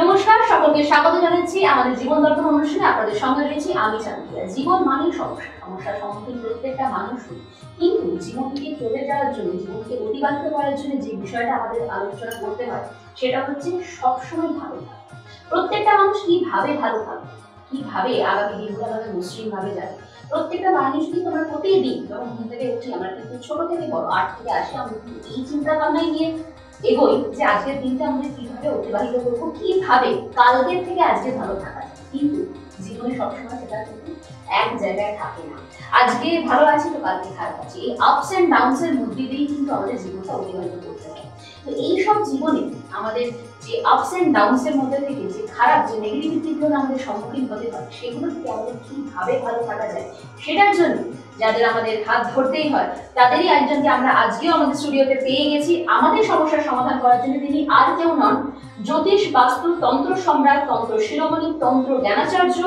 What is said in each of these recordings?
নমস্কার, সকলকে স্বাগত জানাচ্ছি আমাদের জীবন দর্পণ অনুষ্ঠানে। আপনাদের সঙ্গে রয়েছি আমি চান্দিয়া। জীবন মানেই সমস্যা, সমস্যার সম্মুখীন প্রত্যেকটা মানুষই। কিন্তু জীবনকে চলে যাওয়ার জন্য, জীবনকে অতিবাহিত করার জন্য যে বিষয়টা আমাদের আলোচনা করতে হয় সেটা হচ্ছে সবসময় ভালো থাকা। প্রত্যেকটা মানুষ কিভাবে ভালো থাকবে, কিভাবে আগামী দিনগুলো আমাদের মসৃণ ভাবে যাবে। প্রত্যেকটা মানুষ কিন্তু আমরা প্রতিদিন যখন ঘুম থেকে উঠি, আমরা কিন্তু ছোট থেকে বড় 8 থেকে 80 আমরা কিন্তু এই চিন্তা ভাবনাই নিয়ে এগোই যে আজকের দিনটা আমাদের কিভাবে অতিবাহিত করবো, কিভাবে কালকের থেকে আজকে ভালো থাকা যায়। কিন্তু জীবনে সবসময় সেটা কিন্তু এক জায়গায় থাকে না। আজকে ভালো আছি তো কালকে খারাপ আছি, এই আপস এন্ড ডাউনস এর মধ্যে দিয়েই কিন্তু আমাদের জীবনটা অতিবাহিত করতে হয়। তো এইসব জীবনে আমাদের যে আপস এন্ড ডাউনস এর মধ্যে থেকে যে খারাপ, যে নেগেটিভিটিগুলো আমাদের সম্মুখীন হতে হয়, সেগুলো থেকে আমাদের কিভাবে ভালো থাকা যায় সেটার জন্য যাদের আমাদের হাত ধরতেই হয় তাদেরই একজনকে আমরা আজকেও আমাদের স্টুডিওতে পেয়ে গেছি আমাদের সমস্যার সমাধান করার জন্য। তিনি আর কেউ নন, জ্যোতিষ, বাস্তু, তন্ত্র সম্রাট, তন্ত্র শিরোমণি, তন্ত্র জ্ঞানাচার্য,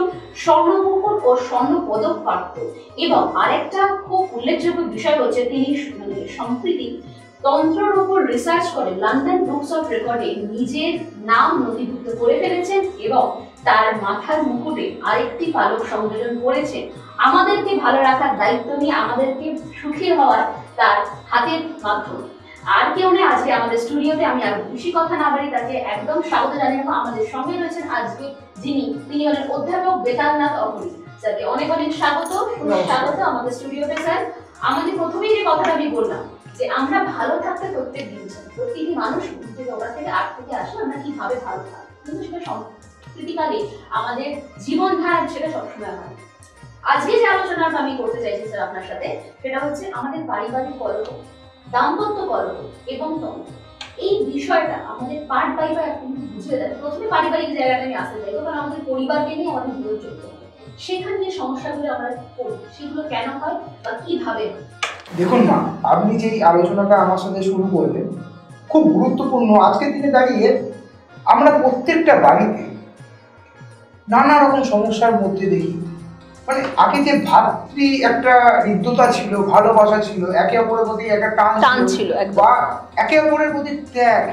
স্বর্ণমুকুট ও স্বর্ণ পদক প্রাপ্ত। এবং আরেকটা খুব উল্লেখযোগ্য বিষয় হচ্ছে তিনি সম্প্রতি তন্ত্রের উপর রিসার্চ করে লন্ডন বুকস অফ রেকর্ডে নিজের নাম নথিভুক্ত করে ফেলেছেন এবং তার মাথার মুকুটে আরেকটি পালক সংযোজন করেছেন। আমাদেরকে ভালো রাখার দায়িত্ব নিয়ে আমাদেরকে সুখী হওয়ার তার হাতের মাধ্যমে। আর কেউ নেই আজকে আমাদের স্টুডিওতে। আমি আর বেশি কথা না বাড়ি তাকে একদম স্বাগত জানিয়ে আমাদের সঙ্গে রয়েছেন আজকে তিনি হলেন অধ্যাপক বেতালনাথ অঘরি। স্যারকে অনেক অনেক স্বাগত আমাদের স্টুডিওতে। স্যার, আমাদের প্রথমেই যে কথাটা আমি বললাম যে আমরা ভালো থাকতে প্রত্যেক দিন চাই, প্রতিটি মানুষ ওরা থেকে 8 থেকে আসে আমরা কিভাবে ভালো থাকি, কিন্তু সেটা সংস্কৃতিকালে আমাদের জীবনধারা সেটা সবসময় হয়। আজকে যে আলোচনাটা আমি করতে চাইছি স্যার আপনার সাথে, সেটা হচ্ছে আমাদের পারিবারিক কলহ, দাম্পত্য কলহ এবং তন্ত্র। এই বিষয়টা আমাদের পার্ট বাই পার্ট কিন্তু বুঝে যায়। প্রথমে পারিবারিক জায়গাটা আমি আসতে চাই, কারণ আমাদের পরিবারকে নিয়ে আমাদের বিরোধ চলতে হবে। সেখানে যে সমস্যাগুলো আমরা করি সেগুলো কেন হয় বা কিভাবে হয়? দেখুন না, আপনি যেই আলোচনাটা আমার সাথে শুরু করলেন খুব গুরুত্বপূর্ণ। আজকের দিনে দাঁড়িয়ে আমরা প্রত্যেকটা বাড়িতে নানা রকম সমস্যার মধ্যে দেখি। মানে আগে যে ভাতৃ একটা হৃদ্যতা ছিল, ভালোবাসা ছিল, একে অপরের প্রতি একটা টান ছিল, বা একে অপরের প্রতি ত্যাগ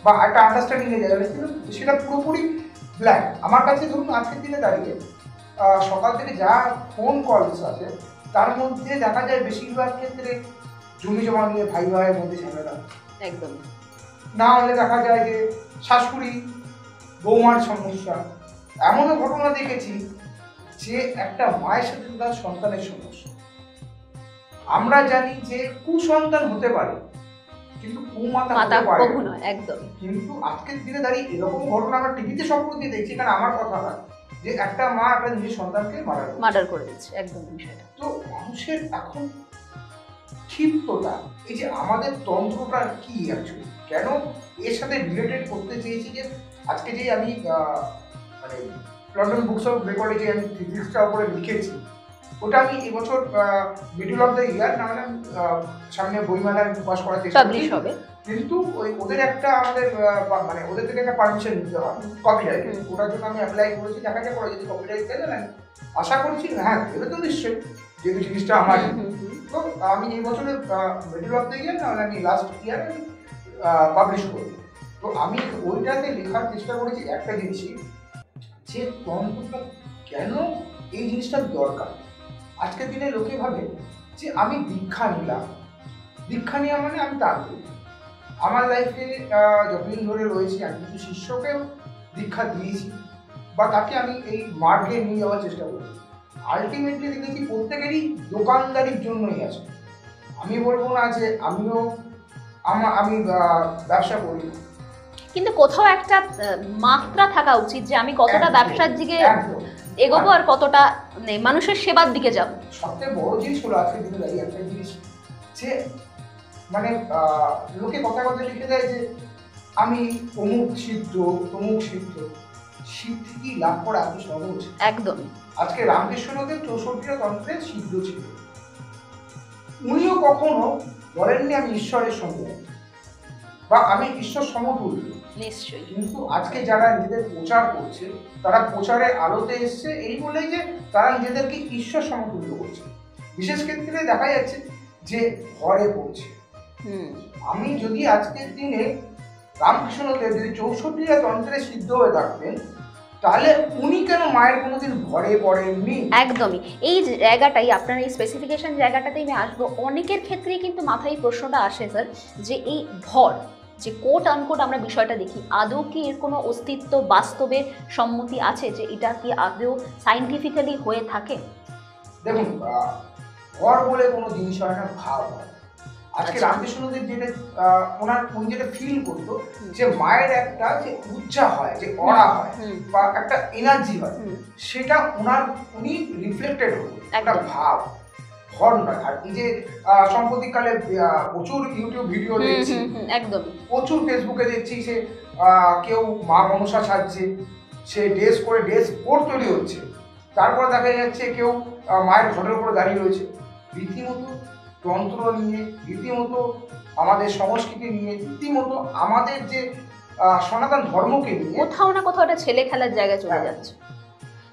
বা একটা আন্ডারস্ট্যান্ডিং এ জায়গা ছিল, সেটা পুরোপুরি ব্ল্যাক। আমার কাছে ধরুন আজকের দিনে দাঁড়িয়ে সকাল থেকে যা ফোন কলস আছে তার মধ্যে দেখা যায় বেশিরভাগ ক্ষেত্রে জমি জমা নিয়ে ভাই ভাইয়ের মধ্যে ঝামেলা। একদম না হলে দেখা যায় যে শাশুড়ি বৌমার সমস্যা। এমনও ঘটনা দেখেছি যে একটা মায়ের সাথে তার সন্তানের সমস্যা। আমরা জানি যে কুসন্তান হতে পারে কিন্তু কুমাতা হতে পারে না, একদম। কিন্তু আজকের দিনে দাঁড়িয়ে এরকম ঘটনা আমরা টিভিতে সম্প্রতি দেখছি, কারণ আমার কথা না, যে একটা মা একটা নিজের সন্তানকে মার্ডার করে দিচ্ছে। একদম বিষয়টা তো মানুষের এখন ক্ষিপ্ততা, এই যে আমাদের তন্ত্রটা কি অ্যাকচুয়ালি কেন এর সাথে রিলেটেড করতে চেয়েছি যে আজকে যে আমি মানে লন্ডন বুকস অফ রেকর্ডে যে আমি ফিজিক্সটার উপরে লিখেছি, ওটা আমি এবছর মিডল অফ দ্য ইয়ার না মানে সামনে বইমেলায় প্রকাশ করার চেষ্টা হবে, কিন্তু ওই ওদের একটা আমাদের মানে ওদের থেকে একটা পারমিশন নিতে হয় কপিরাইট। ওটার জন্য আমি অ্যাপ্লাই করেছি, দেখা যাক ওরা যদি কপিরাইট দেয় না, আশা করছি হ্যাঁ দেবে তো নিশ্চয়ই, যেহেতু জিনিসটা আমার। তো আমি এই বছরের মিডল অফ দ্য ইয়ার না হলে আমি লাস্ট ইয়ার আমি পাবলিশ করি। তো আমি ওইটাতে লেখার চেষ্টা করেছি একটা জিনিসই, যে তন্ত্রটা কেন এই জিনিসটার দরকার। আজকের দিনে লোকে ভাবে যে আমি দীক্ষা নিলাম, দীক্ষা নেওয়া মানে আমি তান্ত্রিক। আমার লাইফে যতদিন ধরে রয়েছি আমি কিছু শিষ্যকেও দীক্ষা দিয়েছি বা তাকে আমি এই মার্গে নিয়ে যাওয়ার চেষ্টা করি। আলটিমেটলি দেখেছি প্রত্যেকেরই দোকানদারির জন্যই আছে। আমি বলবো না যে আমি ব্যবসা করি, কিন্তু কোথাও একটা মাত্রা থাকা উচিত যে আমি কতটা ব্যবসার দিকে এগোবো আর কতটা মানুষের সেবার দিকে যাব। সবচেয়ে বড় জিনিস হলো আজকের দিনে দাঁড়িয়ে একটা জিনিস, যে মানে লোকে কথা কথা লিখে দেয় যে আমি অমুক সিদ্ধ তমুক সিদ্ধ। সিদ্ধি কি লাভ করা এত সহজ? একদম। আজকে রামকৃষ্ণদেব 64টা তন্ত্রে সিদ্ধ ছিল, উনিও কখনো বলেননি আমি ঈশ্বরের সঙ্গে বা আমি ঈশ্বর সমতুল্য। নিশ্চয়ই। কিন্তু আজকে যারা নিজেদের প্রচার করছে তারা প্রচারের আলোতে এসছে এই বলেই যে তারা নিজেদেরকে ঈশ্বর সমতুল্য করছে। বিশেষ ক্ষেত্রে দেখা যাচ্ছে যে ঘরে পড়ছে। আমি যদি আজকের দিনে রামকৃষ্ণদেব যদি 64টা তন্ত্রে সিদ্ধ হয়ে থাকতেন, তাহলে উনি কেন মায়ের কোনোদিন ঘরে পড়েননি? একদমই। এই জায়গাটাই, আপনার এই স্পেসিফিকেশন জায়গাটাতেই আমি আসবো। অনেকের ক্ষেত্রেই কিন্তু মাথায় এই প্রশ্নটা আসে স্যার, যে এই ভর, যে কোট আনকোট আমরা বিষয়টা দেখি, আদৌ কি এর কোনো অস্তিত্ব, বাস্তবে সম্মতি আছে যে এটা কি আদৌ সাইন্টিফিক্যালি হয়ে থাকে? দেখুন, ঘর বলে কোনো জিনিস হয় না, ভাব হয়। আজকে রামকৃষ্ণদেব যেটা উনি যেটা ফিল করতো, যে মায়ের একটা যে উচ্চা হয়, যে অরা হয়, বা একটা এনার্জি হয়, সেটা উনি রিফ্লেক্টেড হতো, একটা ভাব, ঘর নয়। আর এই যে সাম্প্রতিককালে প্রচুর ইউটিউব ভিডিও দেখছি, একদম প্রচুর ফেসবুকে দেখছি, সে কেউ মা মনসা সাজছে, সে ড্রেস করে ড্রেস কোড তৈরি হচ্ছে, তারপরে দেখা যাচ্ছে কেউ মায়ের ঘরের উপরে দাঁড়িয়ে রয়েছে, রীতিমতো তন্ত্র নিয়ে, রীতিমতো আমাদের সংস্কৃতি নিয়ে, রীতিমতো আমাদের যে সনাতন ধর্মকে নিয়ে কোথাও না কোথাও একটা ছেলে খেলার জায়গায় চলে যাচ্ছে।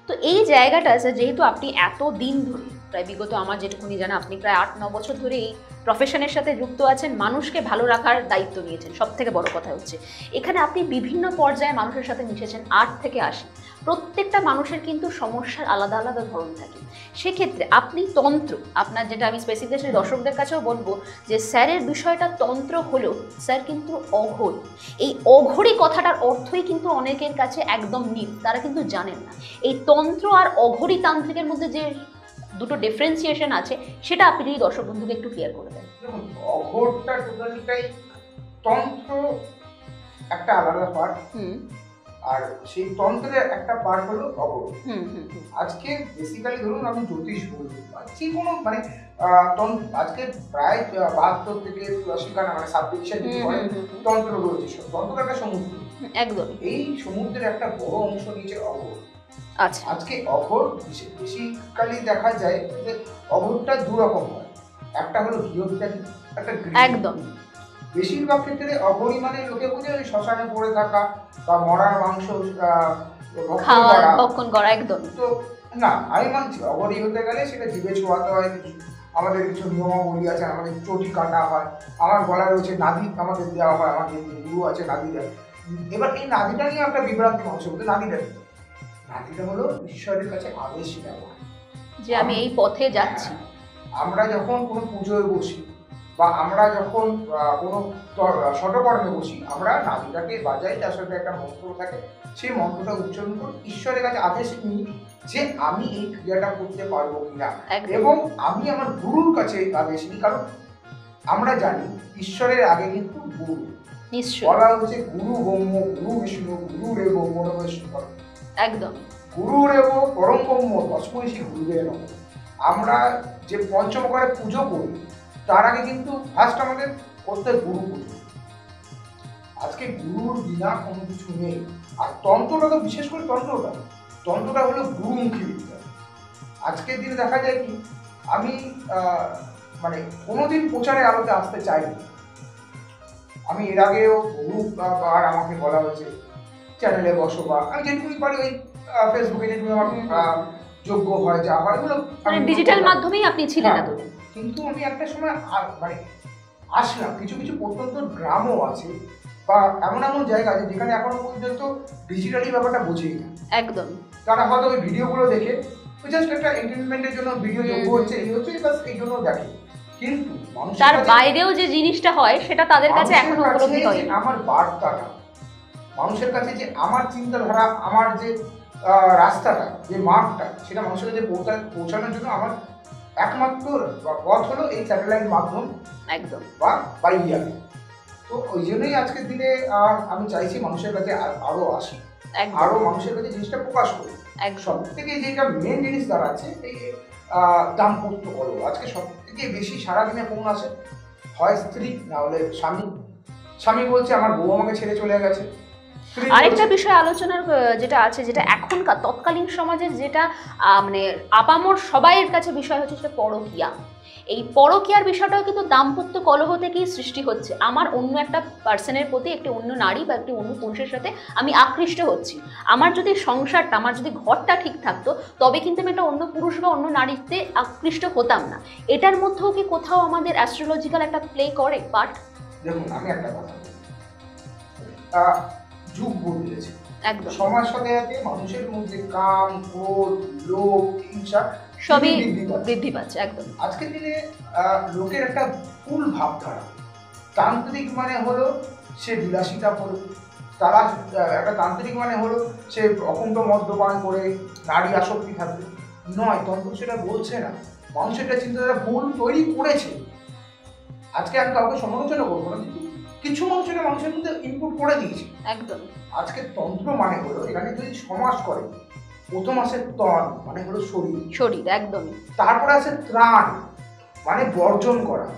তো এই জায়গাটা স্যার, যেহেতু আপনি এত দিন ধরে, প্রায় বিগত আমার যেটুকুনি জানা, আপনি প্রায় 8-9 বছর ধরে এই প্রফেশনের সাথে যুক্ত আছেন, মানুষকে ভালো রাখার দায়িত্ব নিয়েছেন। সব থেকে বড় কথা হচ্ছে এখানে আপনি বিভিন্ন পর্যায়ে মানুষের সাথে মিশেছেন, 8 থেকে 80। প্রত্যেকটা মানুষের কিন্তু সমস্যার আলাদা আলাদা ধরন থাকে। সেক্ষেত্রে আপনি তন্ত্র, আপনার যেটা আমি স্পেসিফিকেশন দর্শকদের কাছেও বলবো, যে স্যারের বিষয়টা তন্ত্র হলেও স্যার কিন্তু অঘোর। এই অঘোরী কথাটার অর্থই কিন্তু অনেকের কাছে একদম নিম, তারা কিন্তু জানেন না। এই তন্ত্র আর অঘোরী তান্ত্রিকের মধ্যে যে দুটো ডিফারেন্সিয়েশন আছে, সেটা আপনি যদি দর্শক বন্ধুকে একটু ক্লিয়ার করে দেন। দেখুন, অঘোরটা টোটালটাই তন্ত্র একটা আলাদা পার্ট, আর সেই তন্ত্রের একটা পার্ট হলো অঘোর। আজকে বেসিক্যালি ধরুন আমি জ্যোতিষ বলবো, যে কোনো মানে আজকে প্রায় 72 থেকে 80 খানা মানে সাবডিভিশন তন্ত্র রয়েছে। তন্ত্র একটা সমুদ্র, একদম এই সমুদ্রের একটা বড় অংশ নিচে অঘোর। আচ্ছা, আজকে অঘোর বেসিক্যালি দেখা যায় যে অঘোরটা দু রকম হয়, একটা হলো গৃহত্যাগী, একটা একদম। বেশিরভাগ ক্ষেত্রে অঘোরী মানে লোকে বুঝে ওই শ্মশানে পড়ে থাকা বা মরার মাংস ভক্ষণ করা, একদম। তো না, আমি মানছি অঘোরী হতে গেলে সেটা জিভে ছোঁয়াতে হয়, আমাদের কিছু নিয়মাবলী আছে, আমাদের চটি কাটা হয়, আমার গলায় রয়েছে নাদি আমাদের দেওয়া হয়, আমাদের গুরু আছে নাদি দেয়। এবার এই নাদিটা নিয়ে একটা বিভ্রান্তি মানুষের মধ্যে। নাদিটা হলো ঈশ্বরের কাছে আদেশ দেওয়া, যে আমি এই পথে যাচ্ছি। আমরা যখন কোনো পুজোয় বসি বা আমরা যখন কোনো ষটকর্মে বসি, আমরা নাদিটাকে বাজাই, তার সাথে একটা মন্ত্র থাকে, সেই মন্ত্রটা উচ্চারণ করে ঈশ্বরের কাছে আদেশ নিই যে আমি এই ক্রিয়াটা করতে পারবো কিনা, এবং আমি আমার গুরুর কাছে আদেশ নিই। কারণ আমরা জানি ঈশ্বরের আগে কিন্তু গুরু, বলা হচ্ছে গুরু ব্রহ্ম, গুরু বিষ্ণু, গুরু রেব পরমেশ্বর, একদম গুরু রেব পরম ব্রহ্ম তস্মৈ শ্রী গুরুবে নমঃ। আমরা যে পঞ্চমকারে পুজো করি, তার আগে কিন্তু ফার্স্ট আমাদের করতে গুরু পুজো। আজকে গুরুর বিনা কোনো কিছু নেই। আর তন্ত্রটা তো বিশেষ করে তন্ত্রটা হলো গুরুমুখী বিদ্যা। আজকের দিনে দেখা যায় কি, আমি মানে কোনোদিন প্রচারে আলোতে আসতে চাইনি। আমি এর আগেও বহুবার আমাকে বলা হয়েছে চ্যানেলে বসো, বা আমি যেটুকুই পারি ওই ফেসবুকে যেটুকু আমার যোগ্য হয়, যা হয় ওগুলো ডিজিটাল মাধ্যমেই আপনি ছিলেন। কিন্তু আমি একটা সময় মানে আসলাম, কিছু কিছু প্রত্যন্ত গ্রামও আছে বা এমন এমন জায়গা আছে যেখানে এখনো পর্যন্ত ডিজিটালি ব্যাপারটা বোঝেই না। একদম, তারা হয়তো ওই ভিডিওগুলো দেখে জাস্ট একটা এন্টারটেনমেন্টের জন্য ভিডিও যোগ্য হচ্ছে, এই হচ্ছে, বাস এই জন্য দেখে। কিন্তু তার বাইরেও যে জিনিসটা হয় সেটা তাদের কাছে এখনো উপলব্ধি হয় না। আমার বার্তাটা মানুষের কাছে, যে আমার চিন্তাধারা, আমার যে রাস্তাটা, যে মার্গটা, সেটা মানুষের কাছে পৌঁছানোর জন্য আমার একমাত্র পথ হলো এই স্যাটেলাইট মাধ্যম, একদম, বা ইন্ডিয়া। তো ওই জন্যই আজকের দিনে আমি চাইছি মানুষের কাছে আরো আসি, আরো মানুষের কাছে জিনিসটা প্রকাশ করি। সব থেকে যেটা মেন জিনিস দাঁড়াচ্ছে এই দাম্পত্য কলহ। আজকে সব থেকে বেশি সারাদিনে ফোন আসে, হয় স্ত্রী, না হলে স্বামী বলছে আমার বউ আমাকে ছেড়ে চলে গেছে। আরেকটা বিষয় আলোচনার যেটা আছে, যেটা এখনকার তৎকালীন সমাজের যেটা মানে আপামর সবাইয়ের কাছে বিষয় হচ্ছে, সেটা পরকীয়া। এই পরকীয়ার বিষয়টাও কিন্তু দাম্পত্য কলহ থেকেই সৃষ্টি হচ্ছে। আমার অন্য একটা পার্সনের প্রতি, একটি অন্য নারী বা একটি অন্য পুরুষের সাথে আমি আকৃষ্ট হচ্ছি। আমার যদি সংসারটা, আমার যদি ঘরটা ঠিক থাকতো, তবে কিন্তু আমি একটা অন্য পুরুষ বা অন্য নারীতে আকৃষ্ট হতাম না। এটার মধ্যেও কি কোথাও আমাদের অ্যাস্ট্রোলজিক্যাল একটা প্লে করে পার্ট? দেখুন, আমি একটা কথা, যুগ বদলেছে, একদম সমাজ সাথে সাথে মানুষের মধ্যে কাম, ক্রোধ, লোভ, হিংসা সবই বৃদ্ধি পাচ্ছে। বৃদ্ধি পাচ্ছে একদম। আজকের দিনে লোকের একটা ভুল ভাবধারা, তান্ত্রিক মানে হলো সে বিলাসিতা করে, তারা একটা তান্ত্রিক মানে হলো সে অকুণ্ঠ মদ্যপান করে নারী আসক্তি থাকবে। নয়, তন্ত্র সেটা বলছে না। মানুষ একটা চিন্তাধারা ভুল তৈরি করেছে। আজকে আমি কাউকে সমালোচনা করবো না, কিন্তু কিছু মানুষ এটা মানুষের মধ্যে ইনপুট করে দিয়েছে। একদম আজকে তন্ত্র মানে হলো, এখানে যদি সমাজ করে, প্রথম আসে তন মানে হলো শরীর, শরীর একদম, তারপরে আসে ত্রাণ মানে বর্জন করা।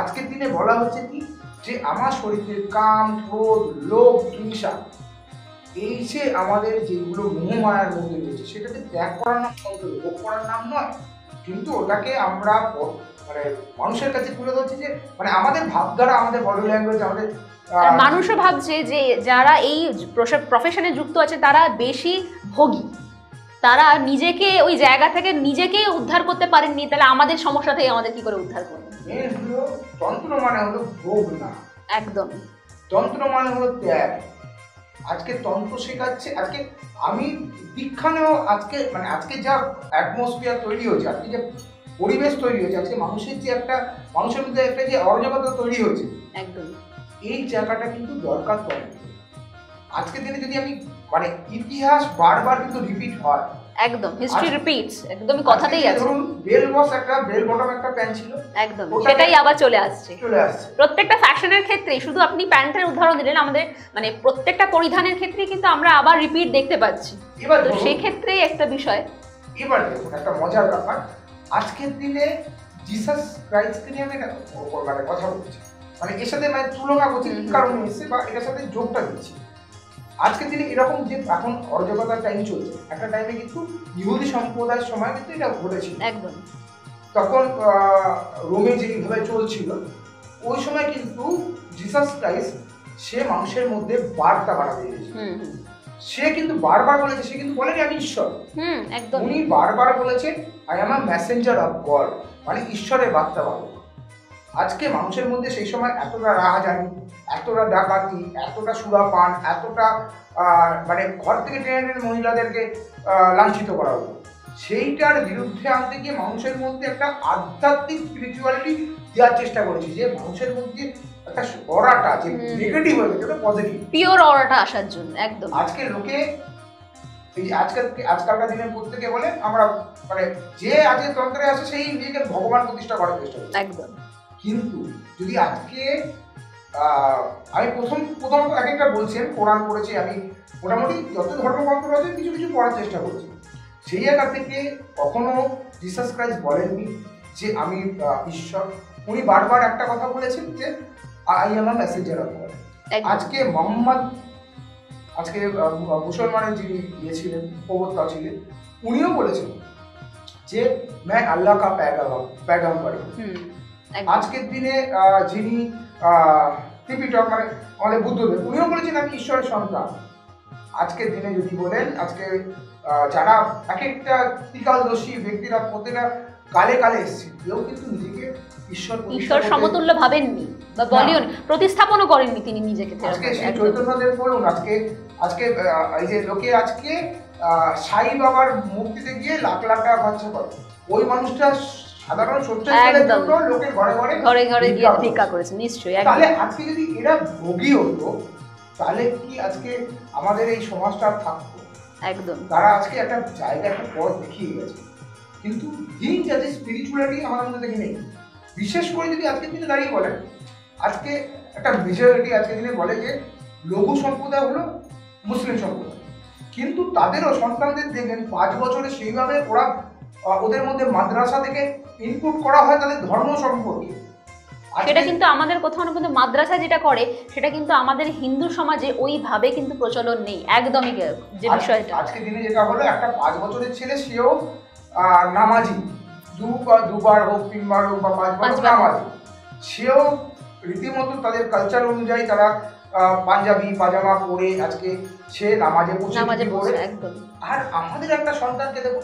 আজকের দিনে বলা হচ্ছে কি যে আমার শরীরের কাম, ক্রোধ, লোভ, হিংসা, এই যে আমাদের যেগুলো মোহমায়ার মধ্যে রয়েছে, সেটাকে ত্যাগ করার নাম তন্ত্র, ভোগ করার নাম নয়। কিন্তু ওটাকে আমরা মানে মানুষের কাছে তুলে ধরছি যে মানে আমাদের ভাবধারা, আমাদের বডি ল্যাঙ্গুয়েজ, আমাদের আর মানুষও ভাবছে যে যারা এই প্রফেশনে যুক্ত আছে তারা বেশি ভোগী, তারা নিজেকে ওই জায়গা থেকে নিজেকে উদ্ধার করতে পারেননি, তাহলে আমাদের সমস্যা থেকে আমাদের কি করে উদ্ধার করবে। মেন হলো তন্ত্র মানে হলো ভোগ না, একদম তন্ত্র মানে হলো ত্যাগ। আজকে তন্ত্র শেখাচ্ছে, আজকে আমি দীক্ষা নেওয়া, আজকে মানে আজকে যা অ্যাটমসফিয়ার তৈরি হয়েছে, আজকে যে পরিবেশ তৈরি হয়েছে, আজকে মানুষের যে একটা মানুষের মধ্যে একটা যে অরাজকতা তৈরি হয়েছে, একদম এই জায়গাটা কিন্তু দরকার তন্ত্র। আজকের দিনে যদি আমি মানে ইতিহাস বারবার কিন্তু রিপিট হয়, একদম হিস্ট্রি রিপিটস, একদমই কথাতেই আছে। ধরুন বেল বস একটা বেল বটম একটা প্যান্ট ছিল, একদম সেটাই আবার চলে আসছে। চলে প্রত্যেকটা ফ্যাশনের ক্ষেত্রে, শুধু আপনি প্যান্টের উদাহরণ দিলেন, আমাদের মানে প্রত্যেকটা পরিধানের ক্ষেত্রে কিন্তু আমরা আবার রিপিট দেখতে পাচ্ছি। এবার তো সেই ক্ষেত্রেই একটা বিষয়। এবার দেখুন একটা মজার ব্যাপার, আজকের দিনে জিসাস ক্রাইস্টকে নিয়ে আমি একটা মানে কথা বলছি, মানে এর সাথে মানে তুলনা করছি কি কারণে এসেছে বা এটার সাথে যোগটা দিচ্ছি। আজকের দিনে এরকম যে এখন অরাজকতার টাইম চলছে, একটা টাইমে কিন্তু ইহুদি সম্প্রদায়ের সময় কিন্তু এটা ঘটেছিল। একদম তখন রোমে যেইভাবে চলছিল, ওই সময় কিন্তু জিসাস ক্রাইস্ট সে মানুষের মধ্যে বার্তা বাড়াতে দিয়েছে। সে কিন্তু বারবার বলেছে, সে কিন্তু বলেনি আমি ঈশ্বর, একদম উনি বারবার বলেছেন I am a Messenger of god, মানে ঈশ্বরের বার্তা বাহক। আজকে মানুষের মধ্যে সেই সময় এতটা রাহাজানি, এতটা ডাকাতি, এতটা সুরাপান, এতটা মানে ঘর থেকে টেনে টেনে মহিলাদেরকে লাঞ্ছিত করা হতো, সেইটার বিরুদ্ধে আনতে গিয়ে মানুষের মধ্যে একটা আধ্যাত্মিক স্পিরিচুয়ালিটি দেওয়ার চেষ্টা করেছি, যে মানুষের মধ্যে একটা অরাটা যে নেগেটিভ হয়ে গেছে ওটা পজিটিভ, পিওর অরাটা আসার জন্য। একদম আজকে লোকে এই আজকালকার দিনে প্রত্যেকে বলে আমরা মানে যে আজকে তন্ত্রে আসে সেই নিজেকে ভগবান প্রতিষ্ঠা করার চেষ্টা করে। একদম কিন্তু যদি আজকে আমি প্রথমত এক একটা বলছেন, কোরআন পড়েছি আমি, মোটামুটি যত ধর্মগ্রন্থ রয়েছে কিছু কিছু পড়ার চেষ্টা করছি। সেই জায়গা থেকে কখনো জিসাস ক্রাইস্ট বলেননি যে আমি ঈশ্বর। উনি বারবার একটা কথা বলেছেন যে I am a Messenger of god. আজকে মোহাম্মদ, আজকে মুসলমানের যিনি ইয়ে ছিলেন, প্রবক্তা ছিলেন, উনিও বলেছেন যে मैं আল্লাহ কা पैगंबर। আজকের দিনে যিনি ত্রিপিটক মানে আমাদের বুদ্ধদেব, উনিও বলেছেন আমি ঈশ্বরের সন্তান। আজকের দিনে যদি বলেন, আজকে যারা এক একটা ত্রিকালদর্শী ব্যক্তিরা প্রতিটা কালে কালে এসেছে, কেউ কিন্তু নিজেকে ঈশ্বর সমতুল্য ভাবেননি বা বলেন, প্রতিস্থাপনও করেননি তিনি নিজেকে। আজকে সেই চৈতন্যদেব বলুন, আজকে এই যে লোকে আজকে সাই বাবার মূর্তিতে গিয়ে লাখ লাখ টাকা খরচা করে, ওই মানুষটা সাধারণ সত্যের জন্য লোকের ঘরে ঘরে গিয়ে ভিক্ষা করেছে নিশ্চয়ই। তাহলে আজকে যদি এরা ভোগী হতো, তাহলে কি আজকে আমাদের এই সমাজটা থাকতো? একদম তারা আজকে একটা জায়গা, একটা পথ দেখিয়ে গেছে, কিন্তু দিন যাচ্ছে স্পিরিচুয়ালিটি আমাদের মধ্যে দেখে নেই। বিশেষ করে যদি আজকের দিনে দাঁড়িয়ে বলেন, আজকে একটা মেজরিটি আজকের দিনে বলে যে লঘু সম্প্রদায় হলো মুসলিম সম্প্রদায়, কিন্তু তাদেরও সন্তানদের দেখবেন 5 বছরে সেইভাবে ওদের মধ্যে মাদ্রাসা থেকে ইনপুট করা হয় তাদের ধর্ম সম্পর্কে। সেটা কিন্তু আমাদের কোথাও না কোথাও মাদ্রাসা যেটা করে, সেটা কিন্তু আমাদের হিন্দু সমাজে ওইভাবে কিন্তু প্রচলন নেই একদমই। যে বিষয়টা আজকের দিনে যেটা হলো, একটা 5 বছরের ছেলে সেও নামাজি, দুবার হোক, 3বার হোক বা 5বার নামাজি, সেও রীতিমতো তাদের কালচার অনুযায়ী তারা পাঞ্জাবি পাজামা পরে আজকে সে নামাজে পড়ে। একদম। আর আমাদের একটা সন্তানকে দেখো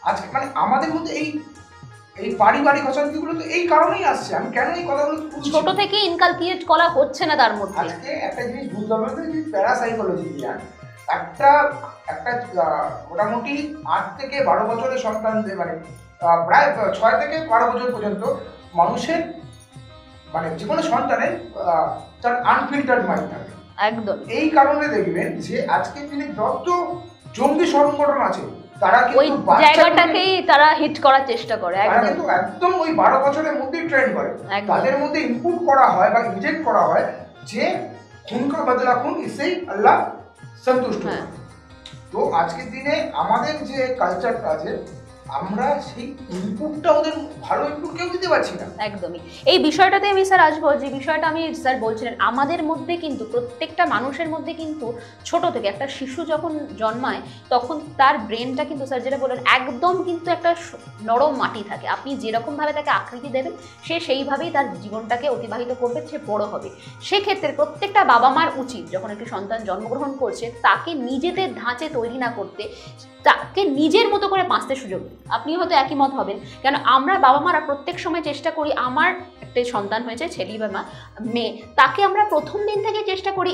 আজকে, মানে আমাদের মধ্যে এই পারিবারিক অশান্তিগুলো তো এই কারণেই আসছে। আমি কেন এই কথাগুলো তুলছি? ছোট থেকে ইনকালকিয়েট করা হচ্ছে না তার মধ্যে। আজকে একটা জিনিস বুঝতে হবে যে প্যারাসাইকোলজি একটা একটা মোটামুটি 8 থেকে 12 বছরের সন্তানদের মানে প্রায় 6 থেকে 12 বছর পর্যন্ত মানুষের মানে যে কোনো সন্তানের তার আনফিল্টার্ড মাইন্ড থাকে। একদম। এই কারণে দেখবেন যে আজকের দিনে যত জঙ্গি সংগঠন আছে তারা ওই কিন্তু জায়গাটাকেই তারা হিট করার চেষ্টা করে। তারা একদম কিন্তু একদম ওই 12 বছরের মধ্যেই ট্রেন করে। একদম। তাদের মধ্যে ইনপুট করা হয় বা ইনজেক্ট করা হয় যে খুন কা বদলা খুন, ইসেই আল্লাহ সন্তুষ্ট। হ্যাঁ। তো আজকের দিনে আমাদের যে কালচারটা আছে আমরা সেই ইনপুটটা ওদের ভালো ইনপুট কেউ দিতে পারছি না। একদমই। এই বিষয়টাতে আমি স্যার আসবো, যে বিষয়টা আমি স্যার বলছিলেন, আমাদের মধ্যে কিন্তু প্রত্যেকটা মানুষের মধ্যে কিন্তু ছোট থেকে একটা শিশু যখন জন্মায় তখন তার ব্রেনটা কিন্তু স্যার যেটা বললেন একদম কিন্তু একটা নরম মাটি থাকে। আপনি যেরকমভাবে তাকে আকৃতি দেবেন সে সেইভাবেই তার জীবনটাকে অতিবাহিত করবে, সে বড় হবে। সেক্ষেত্রে প্রত্যেকটা বাবা মার উচিত যখন একটি সন্তান জন্মগ্রহণ করছে তাকে নিজেদের ধাঁচে তৈরি না করতে, তাকে নিজের মতো করে বাঁচতে সুযোগ দিন। আপনি হয়তো একই মত হবেন, কেন আমরা বাবা মারা প্রত্যেক সময় চেষ্টা করি, আমার একটা সন্তান হয়েছে ছেলে বা মেয়ে, তাকে আমরা প্রথম দিন থেকে চেষ্টা করি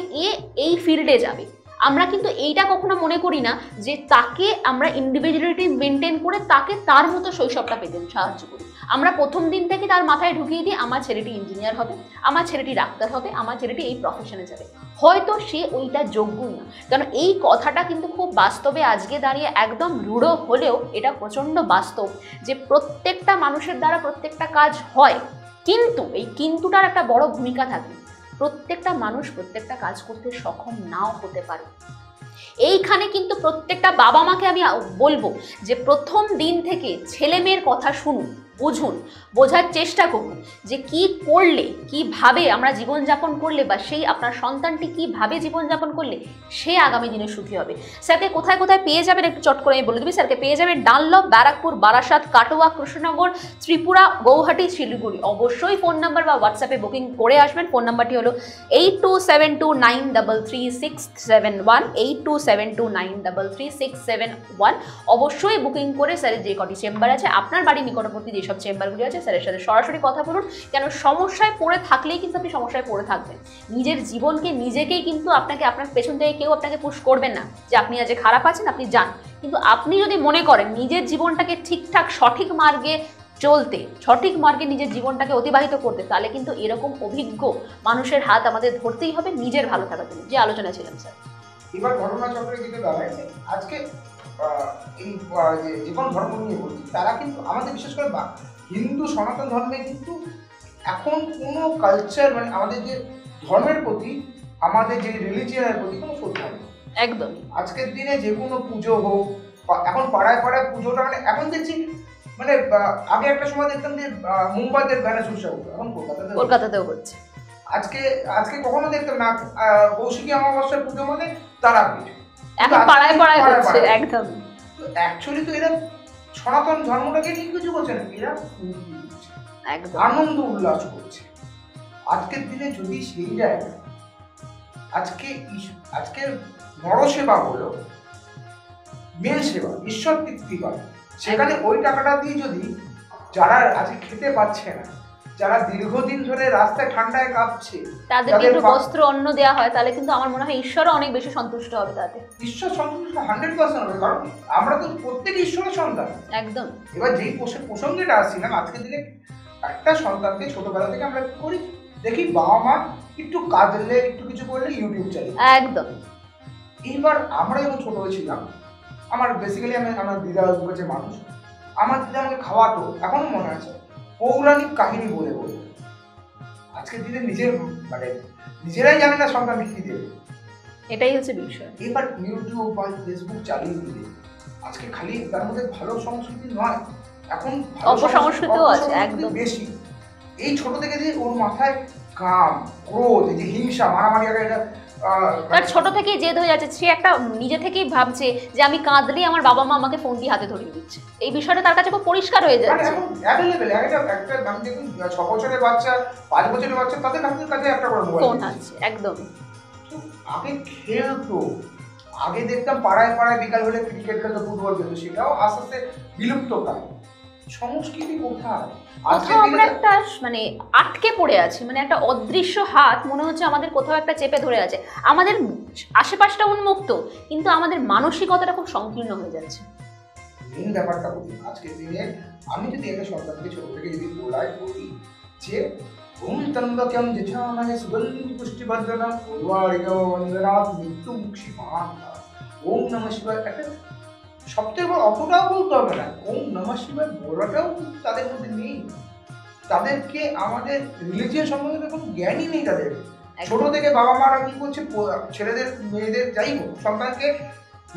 এই ফিল্ডে যাবে। আমরা কিন্তু এইটা কখনো মনে করি না যে তাকে আমরা ইন্ডিভিজুয়ালিটি মেনটেন করে তাকে তার মতো শৈশবটা পেতে সাহায্য করি। আমরা প্রথম দিন থেকে তার মাথায় ঢুকিয়ে দিই আমার ছেলেটি ইঞ্জিনিয়ার হবে, আমার ছেলেটি ডাক্তার হবে, আমার ছেলেটি এই প্রফেশনে যাবে। হয়তো সে ওইটা যোগ্যই না। কারণ এই কথাটা কিন্তু খুব বাস্তবে আজকে দাঁড়িয়ে একদম রূঢ় হলেও এটা প্রচণ্ড বাস্তব যে প্রত্যেকটা মানুষের দ্বারা প্রত্যেকটা কাজ হয়, কিন্তু এই কিন্তুটার একটা বড় ভূমিকা থাকে। প্রত্যেকটা মানুষ প্রত্যেকটা কাজ করতে সক্ষম নাও হতে পারে। এইখানে কিন্তু প্রত্যেকটা বাবা মাকে আমি বলবো যে প্রথম দিন থেকে ছেলে মেয়ের কথা শুনুন, বুঝুন, বোঝার চেষ্টা করুন যে কি করলে, কিভাবে আমরা জীবনযাপন করলে বা সেই আপনার সন্তানটি কিভাবে জীবনযাপন করলে সে আগামী দিনে সুখী হবে। স্যারকে কোথায় কোথায় পেয়ে যাবেন একটু চট করে আমি বলে দেবি। স্যারকে পেয়ে যাবেন ডানলপ, ব্যারাকপুর, বারাসাত, কাটোয়া, কৃষ্ণনগর, ত্রিপুরা, গৌহাটি, শিলিগুড়ি। অবশ্যই ফোন নাম্বার বা হোয়াটসঅ্যাপে বুকিং করে আসবেন। ফোন নাম্বারটি হলো 8272933671, 8272933671। অবশ্যই বুকিং করে স্যারের যে কটি চেম্বার আছে আপনার বাড়ির নিকটবর্তী যেসব চেম্বারগুলি আছে স্যারের সাথে সরাসরি কথা বলুন। কেন সমস্যায় পড়ে থাকলেই কিন্তু আপনি সমস্যায় পড়ে থাকবেন। নিজের জীবনকে নিজেকেই কিন্তু আপনার পেছন থেকে কেউ আপনাকে পুশ করবেন না যে আপনি আজ খারাপ আছেন আপনি যান। কিন্তু আপনি যদি মনে করেন নিজের জীবনটাকে ঠিকঠাক সঠিক মার্গে চলতে, সঠিক মার্গে নিজের জীবনটাকে অতিবাহিত করতে, তাহলে কিন্তু এরকম অভিজ্ঞ মানুষের হাত আমাদের ধরতেই হবে নিজের ভালো থাকার জন্য, যে আলোচনা ছিলাম স্যার। এবার ঘটনাচক্রে যেটা দাঁড়ায় আজকে এই যে জীবন ধর্ম নিয়ে বলছি, তারা কিন্তু আমাদের বিশেষ করে হিন্দু সনাতন ধর্মে কিন্তু এখন কোনো কালচার মানে আমাদের যে ধর্মের প্রতি, আমাদের যে রিলিজিয়নের প্রতি কোনো শ্রদ্ধা নেই একদম। আজকের দিনে যে কোনো পুজো হোক বা এখন পাড়ায় পাড়ায় পুজোটা মানে এখন দেখছি মানে আগে একটা সময় দেখতাম যে মুম্বাইতে গণেশ উৎসব হতো, এখন কলকাতাতেও হচ্ছে। আজকে কখনো দেখতাম না কৌশিকী অমাবস্যার পুজো মানে তারাপীঠ, এখন পাড়ায় পাড়ায় হচ্ছে। একদম। তো অ্যাকচুয়ালি তো এরা সনাতন ধর্মটাকে নিয়ে কিছু করছে না, এরা একদম আনন্দ উল্লাস করছে। আজকের দিনে যদি সেই জায়গায় আজকে নরসেবা হলো মেন সেবা, ঈশ্বর তৃপ্তি পায়, সেখানে ওই টাকাটা দিয়ে যদি যারা আজকে খেতে পাচ্ছে না, যারা দীর্ঘদিন ধরে রাস্তায় ঠান্ডায় কাঁপছে তাদেরকে একটু বস্ত্র অন্ন দেওয়া হয়, তাহলে কিন্তু আমার মনে হয় ঈশ্বরও অনেক বেশি সন্তুষ্ট হবে তাতে। ঈশ্বর সন্তুষ্ট 100% হবে, কারণ আমরা তো প্রত্যেক ঈশ্বরের সন্তান। একদম। এবার যেই প্রসঙ্গেটা আসছিলাম, আজকের দিনে একটা সন্তানকে ছোটবেলা থেকে আমরা কি করি দেখি, বাবা মা একটু কাঁদলে একটু কিছু করলে ইউটিউব চালিয়ে। একদম। এইবার আমরা যখন ছোট হয়েছিলাম, আমার বেসিক্যালি আমার দিদা হচ্ছে মানুষ, আমার দিদা আমাকে খাওয়াতো, এখনো মনে আছে, পৌরাণিক কাহিনী বলে বলে। আজকের দিনে নিজেরাই জানে না সন্তানকে কি দেবে, এটাই হচ্ছে বিষয়। এবার ইউটিউব বা ফেসবুক চালিয়ে দিলে আজকে খালি তার মধ্যে ভালো সংস্কৃতি নয়, এখন অপসংস্কৃতিও আছে একদম বেশি। এই ছোট থেকে যে ওর মাথায় কাম, ক্রোধ, এই যে হিংসা, মারামারি, এটা তার ছোট থেকেই জেদ হয়ে যাচ্ছে। সে একটা নিজে থেকেই ভাবছে যে আমি কাঁদলেই আমার বাবা মা আমাকে ফোনটি হাতে ধরিয়ে দিচ্ছে। এই বিষয়টা তার কাছে খুব পরিষ্কার হয়ে যাচ্ছে। এখন অ্যাভেলেবল একটা আমি দেখুন 6 বছরের বাচ্চা, 5 বছরের বাচ্চা, তাদের কাছে একটা করে মোবাইল ফোন আছে। একদম। আগে খেলতো, আগে দেখতাম পাড়ায় পাড়ায় বিকাল হলে ক্রিকেট খেলতো, ফুটবল খেলতো, সেটাও আস্তে আস্তে বিলুপ্ত প্রায়। সংস্কৃতি কোথায়? আজকে কোথাও আমরা একটা মানে আটকে পড়ে আছি, মানে একটা অদৃশ্য হাত মনে হচ্ছে আমাদের কোথাও একটা চেপে ধরে আছে। আমাদের আশেপাশটা উন্মুক্ত, কিন্তু আমাদের মানসিকতাটা খুব সংকীর্ণ হয়ে যাচ্ছে। মেন ব্যাপারটা বলি, আজকের দিনে আমি যদি একটা সন্তানকে ছোট থেকে যদি বলি যে ওম ত্রম্বকম যথামহে সুগন্ধি পুষ্টিবর্ধনম উর্বারিকম বন্দনাৎ মৃত্যুমুক্ষী মহান্তা ওম নমঃ শিবায়, একটা সবথেকে বড় অতটাও বলতে হবে না, ওম নমঃ শিবায় বলাটাও কিন্তু তাদের মধ্যে নেই। তাদেরকে আমাদের রিলিজিয়ান সম্বন্ধে কোনো জ্ঞানই নেই তাদের। ছোট থেকে বাবা মারা কি করছে, ছেলেদের মেয়েদের যাই হোক সন্তানকে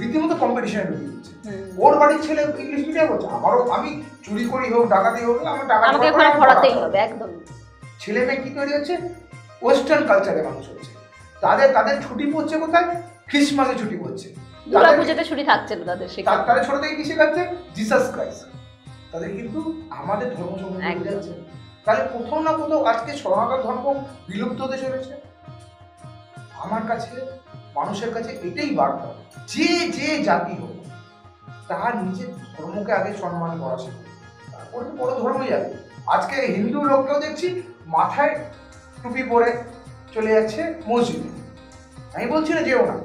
রীতিমতো কম্পিটিশনে ঢুকিয়ে দিচ্ছে। ওর বাড়ির ছেলে ইংলিশ মিডিয়াম হচ্ছে, আমারও আমি চুরি করি হোক ডাকাতি হোক আমার আমাকে ঘরে পড়াতেই হবে একদম। ছেলে মেয়ে কি তৈরি হচ্ছে, ওয়েস্টার্ন কালচারে মানুষ হচ্ছে। তাদের ছুটি পড়ছে কোথায়, ক্রিসমাসে ছুটি পড়ছে, দুর্গা পুজোতে ছুটি থাকছে না তাদের, তাদের ছোট থেকে কি শেখাচ্ছে, জিসাস ক্রাইস্ট। তাদের কিন্তু আমাদের ধর্ম সম্বন্ধে যাচ্ছে। তাহলে কোথাও না কোথাও আজকে সনাতন ধর্ম বিলুপ্ত হতে চলেছে। আমার কাছে মানুষের কাছে এটাই বার্তা, যে জাতি হোক তার নিজের ধর্মকে আগে সম্মান করা শেখে, তারপরে তো বড় ধর্মই যাবে। আজকে হিন্দু লোককেও দেখছি মাথায় টুপি পরে চলে যাচ্ছে মসজিদে। আমি বলছি না যেও না,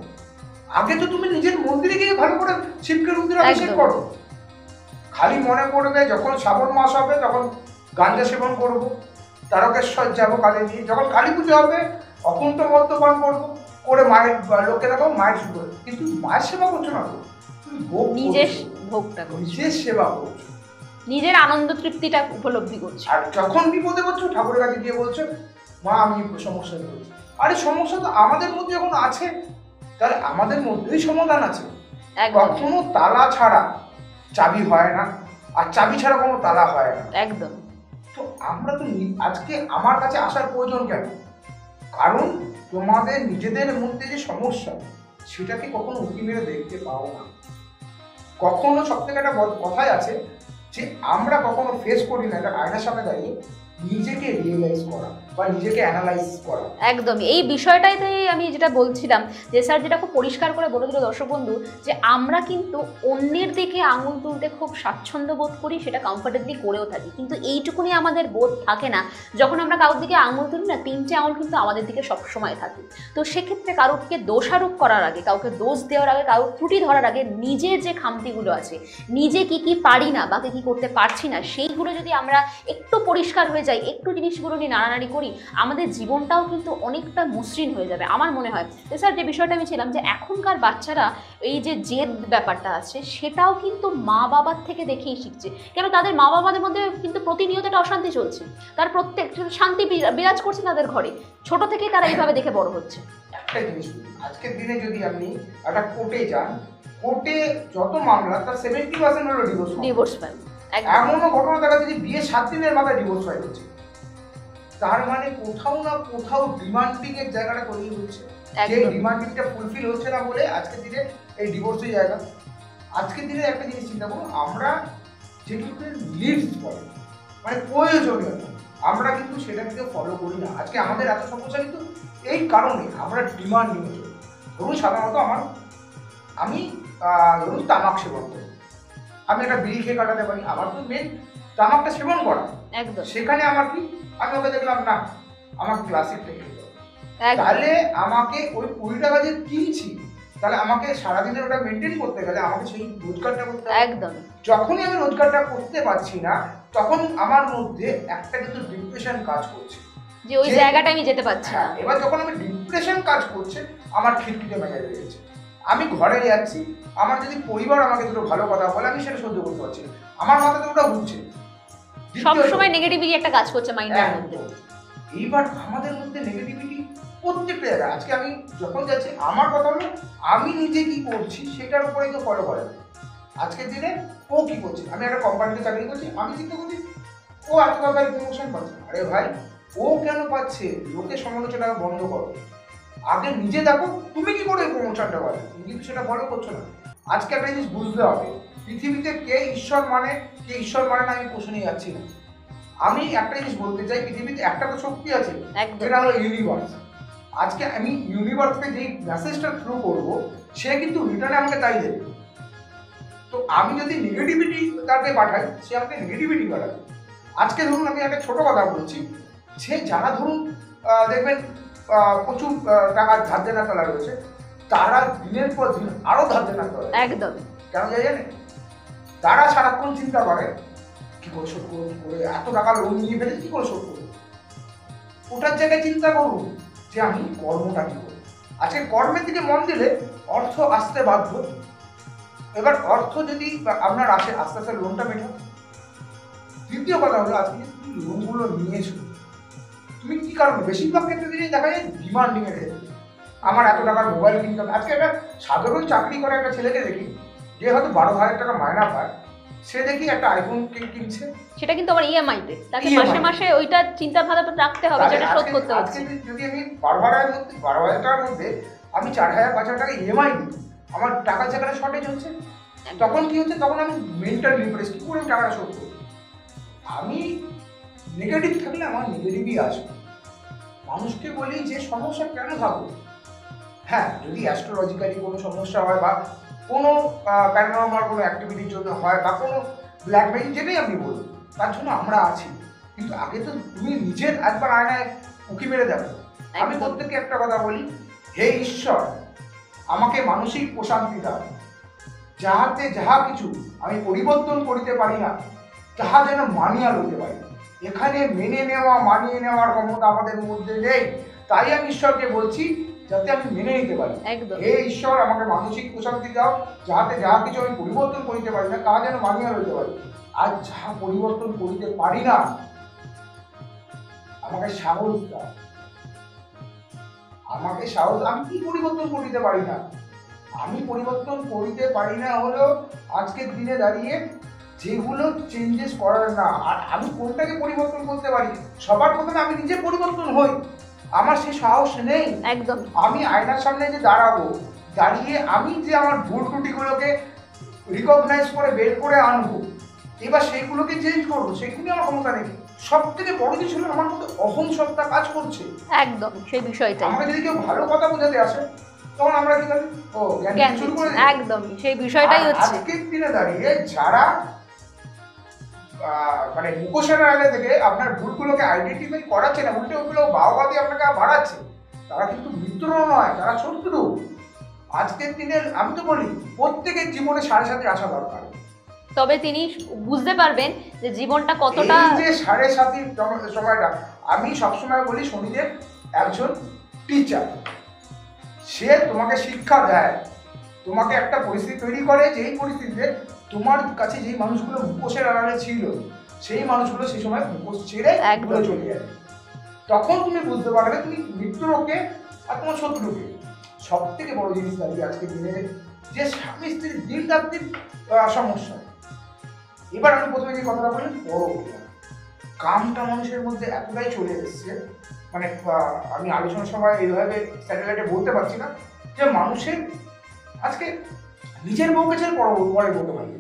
আগে তো তুমি নিজের মন্দিরে গিয়ে ভালো করে শিবকে রুদ্র অভিষেক করো। খালি মনে করবে যখন শ্রাবণ মাস হবে তখন গাঞ্জা সেবন করবো, তারকেশ্বর যাবো কালী নিয়ে, যখন কালী পুজো হবে অকুণ্ঠ মদ্যপান করবো, করে মায়ের লোকে দেখো মায়ের শুরু করে, কিন্তু মায়ের সেবা করছো না তো, তুমি ভোগ নিজের ভোগটা করছো, নিজের সেবা করছো, নিজের আনন্দ তৃপ্তিটা উপলব্ধি করছো। আর যখন বিপদে পড়ছো ঠাকুরের কাছে গিয়ে বলছো মা আমি সমস্যা করছি। আরে সমস্যা তো আমাদের মধ্যে যখন আছে তাহলে আমাদের মধ্যেই সমাধান আছে। কখনো তালা ছাড়া চাবি হয় না, আর চাবি ছাড়া কোনো তালা হয় না। একদম। তো আমরা তো আজকে আমার কাছে আসার প্রয়োজন কেন? কারণ তোমাদের নিজেদের মধ্যে যে সমস্যা সেটাকে কখনো উঁকি মেরে দেখতে পাও না। কখনো সব থেকে একটা কথাই আছে যে আমরা কখনো ফেস করি না, এটা আয়নার সামনে দাঁড়িয়ে নিজেকে রিয়েলাইজ করা বা নিজেকে অ্যানালাইজ করা। একদমই এই বিষয়টাইতে আমি যেটা বলছিলাম যে স্যার যেটা খুব পরিষ্কার করে বলে দিল দর্শক বন্ধু, যে আমরা কিন্তু অন্যের দিকে আঙুল তুলতে খুব স্বাচ্ছন্দ্য বোধ করি, সেটা কমফর্টেবলি করেও থাকি, কিন্তু এইটুকুনি আমাদের বোধ থাকে না যখন আমরা কারোর দিকে আঙুল তুলি না, তিনটে আঙুল কিন্তু আমাদের দিকে সবসময় থাকে। তো সেক্ষেত্রে কারোকে দোষারোপ করার আগে, কাউকে দোষ দেওয়ার আগে, কারোর ত্রুটি ধরার আগে নিজের যে খামতিগুলো আছে, নিজে কি কি পারি না বা কি করতে পারছি না, সেইগুলো যদি আমরা একটু পরিষ্কার হয়ে যাই, একটু জিনিসগুলো নিয়ে নাড়ানাড়ি করি, আমাদের জীবনটাও কিন্তু অনেকটা মসৃণ হয়ে যাবে। আমার মনে হয় স্যার যে বিষয়টা আমি ছিলাম যে এখনকার বাচ্চারা এই যে জেদ ব্যাপারটা আছে সেটাও কিন্তু মা বাবার থেকে দেখেই শিখছে। কেন তাদের মা বাবাদের মধ্যে কিন্তু প্রতিনিয়ত একটা অশান্তি চলছে, তার প্রত্যেক শান্তি বিরাজ করছে তাদের ঘরে, ছোট থেকেই তারা এইভাবে দেখে বড় হচ্ছে। একটা জিনিস আজকের দিনে যদি আপনি একটা কোর্টে যান, কোর্টে যত মামলা তার 70% হলো ডিভোর্স ফাইল। এমনও ঘটনা দেখা যাচ্ছে যে বিয়ে 7 দিনের মাথায় ডিভোর্স ফাইল হচ্ছে। তার মানে কোথাও না কোথাও ডিমান্ডিং এর জায়গাটা তৈরি হচ্ছে, যে ডিমান্ডিংটা ফুলফিল হচ্ছে না বলে আজকের দিনে এই ডিভোর্সের জায়গা। আজকের দিনে একটা জিনিস চিন্তা করুন, আমরা যেটুকু লিডস বলে মানে প্রয়োজনীয়তা, আমরা কিন্তু সেটাকে ফলো করি না। আজকে আমাদের এত সমস্যা কিন্তু এই কারণে আমরা ডিমান্ডিং হচ্ছে। ধরুন সাধারণত আমি ধরুন তামাক সেবন করি, আমি একটা বিড়ি খেয়ে কাটাতে পারি, আমার তো মেন তামাকটা সেবন করা। সেখানে আমার কি, আমি ওকে দেখলাম না আমার ক্লাসিকটা খেতে হবে, তাহলে আমাকে ওই 20 টাকা যে কিনছি তাহলে আমাকে সারাদিনের ওটা মেনটেন করতে গেলে আমাকে সেই রোজগারটা করতে হবে। একদম। যখনই আমি রোজগারটা করতে পারছি না তখন আমার মধ্যে একটা কিন্তু ডিপ্রেশন কাজ করছে, যে ওই জায়গাটা আমি যেতে পারছি না। এবার যখন আমি ডিপ্রেশন কাজ করছে আমার খিটখিটে মেজাজ হয়ে গেছে, আমি ঘরে যাচ্ছি, আমার যদি পরিবার আমাকে দুটো ভালো কথা বলে আমি সেটা সহ্য করতে পারছি না, আমার মাথাতে ওটা ঘুরছে, সবসময় নেগেটিভিটি একটা কাজ করছে মাইন্ডের মধ্যে। এইবার আমাদের মধ্যে নেগেটিভিটি প্রত্যেকটা জায়গায়। আজকে আমি যখন যাচ্ছি, আমার কথা হলো আমি নিজে কি করছি সেটার উপরে কেউ ফলো করে। আজকের দিনে ও কি করছে, আমি একটা কোম্পানিতে চাকরি করছি, আমি চিন্তা করছি ও এত টাকার প্রমোশন পাচ্ছে, আরে ভাই ও কেন পাচ্ছে, লোকের সমালোচনা বন্ধ করো, আগে নিজে দেখো তুমি কি করে প্রমোশনটা পাবে, তুমি কিন্তু সেটা ফলো করছো না। আজকে একটা জিনিস বুঝতে হবে, পৃথিবীতে কে ঈশ্বর মানে না আমি প্রশ্ন নিয়ে যাচ্ছি না। আমি একটা জিনিস বলতে চাই, পৃথিবীতে একটা তো শক্তি আছে যেটা হলো ইউনিভার্স। আজকে আমি ইউনিভার্সকে যেই মেসেজটা থ্রু করবো সে কিন্তু রিটার্নে আমাকে তাই দেবে। তো আমি যদি নেগেটিভিটি তাকে পাঠাই, সে আমাকে নেগেটিভিটি পাঠাবে। আজকে ধরুন আমি একটা ছোট কথা বলছি, সে যারা ধরুন দেখবেন প্রচুর টাকার ধার দেনা তোলা রয়েছে, তারা দিনের পর দিন আরো ধার দেনা তোলা, একদম কেন যায় জানে? তারা সারাক্ষণ চিন্তা করে কি করে শোধ করবো, কি করে এত টাকা লোন নিয়ে ফেলে কি করে শোধ করবো। ওটার জায়গায় চিন্তা করুন যে আমি কর্মটা কি করবো। আজকে কর্মের দিকে মন দিলে অর্থ আসতে বাধ্য। এবার অর্থ যদি আপনার আসে, আস্তে আস্তে লোনটা মেটাও। দ্বিতীয় কথা হলো, আজকে তুমি লোনগুলো নিয়েছো, তুমি কি কারণে, বেশিরভাগ ক্ষেত্রে যদি দেখা যায় ডিমান্ডিং এর ক্ষেত্রে, আমার এত টাকার মোবাইল কিনতে হবে। আজকে একটা সাধারণ চাকরি করে একটা ছেলেকে দেখি, যে হয়তো 12,000 টাকা মায়না পায়, সে দেখি একটা আইফোন কিনছে, সেটা কিন্তু আবার ইএমআইতে, তাকে EMI মাসে মাসে ওইটা চিন্তা ভাবনা রাখতে হবে যেটা শোধ করতে আজকে হচ্ছে। যদি আমি 12,000 টাকার মধ্যে আমি 4,000-5,000 টাকা ইএমআই দিই, আমার টাকার জায়গাটা শর্টেজ হচ্ছে। তখন কি হচ্ছে, তখন আমি মেন্টাল ডিপ্রেস, কি করে টাকাটা শোধ করবো। আমি নেগেটিভ থাকলে আমার নেগেটিভই আসবে। মানুষকে বলি যে সমস্যা কেন থাকবো, হ্যাঁ যদি অ্যাস্ট্রোলজিক্যালি কোনো সমস্যা হয় বা কোনো প্যারানর্মাল কোনো অ্যাক্টিভিটির জন্য হয় বা কোনো ব্ল্যাক ম্যাজিক, যেটাই আপনি বলুন, তার জন্য আমরা আছি। কিন্তু আগে তো তুমি নিজের একবার আয়নায় উঁকি মেরে দেখো। আমি প্রত্যেককে একটা কথা বলি, হে ঈশ্বর আমাকে মানসিক প্রশান্তি দাও, যাহাতে যাহা কিছু আমি পরিবর্তন করিতে পারি না, তাহা যেন মানিয়া লইতে পারি। এখানে মেনে নেওয়া, মানিয়ে নেওয়ার ক্ষমতা আমাদের মধ্যে নেই। তাই আমি ঈশ্বরকে বলছি যাতে আমি মেনে নিতে পারি। একদম হে ঈশ্বর আমাকে মানসিক প্রশান্তি দাও, যাহাতে যাহা কিছু আমি পরিবর্তন করিতে পারি না, তাহা যেন মানিয়া লইতে পারি। আর যাহা পরিবর্তন করিতে পারি না, আমাকে সাহস দাও, আমাকে সাহস। আমি কি পরিবর্তন করিতে পারি না? আমি পরিবর্তন করিতে পারি না হলো আজকের দিনে দাঁড়িয়ে যেগুলো চেঞ্জেস করার না। আর আমি কোনটাকে পরিবর্তন করতে পারি? সবার প্রথমে আমি নিজে পরিবর্তন হই, আমার সে সাহস নেই। একদম আমি আয়নার সামনে যে দাঁড়াবো, দাঁড়িয়ে আমি যে আমার ভুল ত্রুটিগুলোকে রিকগনাইজ করে বের করে আনবো, এবার সেইগুলোকে চেঞ্জ করবো, সেগুলি আমার ক্ষমতা নেই। সব থেকে বড় কিছু হলো আমার মধ্যে অহং সত্তা কাজ করছে। একদম সেই বিষয়টা আমাকে যদি কেউ ভালো কথা বোঝাতে আসে, তখন আমরা কি করি? ও জ্ঞান শুরু করে দিই। একদম সেই বিষয়টাই হচ্ছে। আজকের দিনে দাঁড়িয়ে যারা মানে মুখোশের আগে থেকে আপনার ভুলগুলোকে আইডেন্টিফাই করাচ্ছে না, উল্টে ওগুলো বাহবা দিয়ে আপনাকে বাড়াচ্ছে, তারা কিন্তু মিত্র নয়, তারা শত্রু। আজকের দিনে আমি তো বলি প্রত্যেকের জীবনে 7.5 আসা দরকার। তবে তিনি বুঝতে পারবেন যে জীবনটা কতটা। এই যে 7.5 সময়টা, আমি সবসময় বলি শনিদেব একজন টিচার, সে তোমাকে শিক্ষা দেয়, তোমাকে একটা পরিস্থিতি তৈরি করে, যেই পরিস্থিতিতে তোমার কাছে যেই মানুষগুলো মুখোশের আড়ালে ছিল, সেই মানুষগুলো সেই সময় মুখোশ ছেড়ে দূরে চলে যাবে। তখন তুমি বুঝতে পারবে তুমি মিত্রকে আর তোমার শত্রুকে। সব থেকে বড় জিনিস দাঁড়িয়ে আজকে দিনে যে স্বামী স্ত্রীর দিন রাত্রির সমস্যা। এবার আমি প্রথমে যে কথাটা বলি, বড় কামটা মানুষের মধ্যে এতটাই চলে এসছে, মানে আমি আলোচনার সময় এইভাবে স্যাটেলাইটে বলতে পারছি না, যে মানুষের আজকে নিজের বউকে ছেড়ে পরে বলতে পারবে,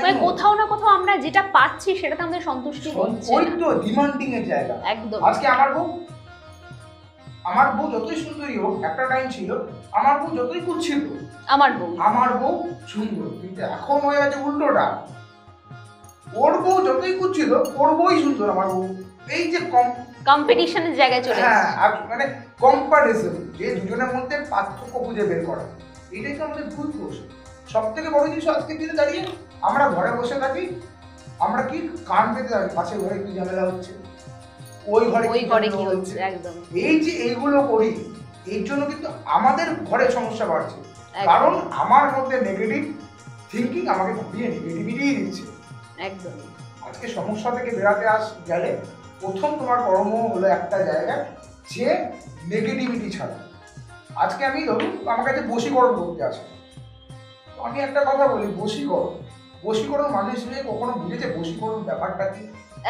মানে কোথাও না কোথাও আমরা যেটা পাচ্ছি সেটাতে আমাদের সন্তুষ্টি হচ্ছে ওই না। তো ডিমান্ডিং এর জায়গা। একদম আজকে আমার বউ যতই সুন্দরী হোক, একটা টাইম ছিল আমার বউ যতই কুৎসিত, আমার বউ সুন্দর, কিন্তু এখন হয়ে গেছে উল্টোটা, ওর বউ যতই কুৎসিত ওর বউই সুন্দর আমার বউ। এই যে কম্পিটিশনের জায়গায় চলে হ্যাঁ, মানে কম্পারিজন, যে দুজনের মধ্যে পার্থক্য খুঁজে বের করা, এটাই তো আমাদের ভুল দোষ। সব থেকে বড় জিনিস আজকের দিনে দাঁড়িয়ে আমরা ঘরে বসে থাকি, আমরা কি কান পেতে থাকি, পাশের ঘরে কি ঝামেলা হচ্ছে, ওই ঘরে কি হচ্ছে। একদম এই যে এইগুলো করি, এর জন্য কিন্তু আমাদের ঘরে সমস্যা বাড়ছে, কারণ আমার মধ্যে নেগেটিভ থিঙ্কিং আমাকে ঘুরিয়ে নেগেটিভিটি দিচ্ছে। একদম আজকে সমস্যা থেকে বেরাতে গেলে প্রথম তোমার কর্ম হলো একটা জায়গা যে নেগেটিভিটি ছাড়া। আজকে আমি ধরুন আমার কাছে বশীকরণ করতে আসে, আমি একটা কথা বলি, বশীকরণ মানুষ হিসেবে কখনো বুঝেছে বশীকরণ ব্যাপারটা কি?